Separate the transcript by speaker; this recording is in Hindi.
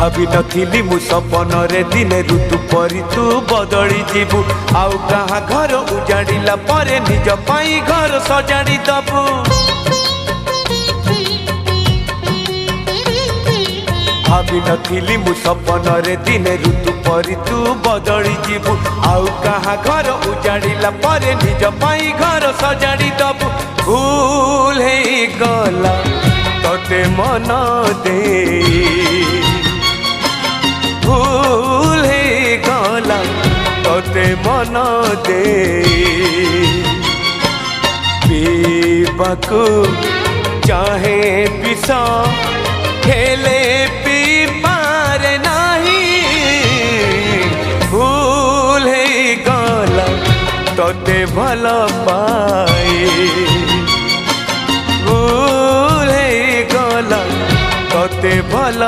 Speaker 1: भाभी नथिली मु सपन रे दिने ऋतु परी तू बदली जीवु आउ कहा घर उजाड़िला परे निज पाई घर सजाड़ी दबु। भाभी नथिली मु सपन रे दिने ऋतु परी तू बदली जीवु आउ कहा घर उजाड़िला परे निज पाई घर सजाड़ी दबु। भूल है गला तोते मन दे भूल है गला तोते मन दे पीबाकू चाहे विष खेले पी पारे नहीं। भूल है गला तोते भल पाए भूल है गला तोते भल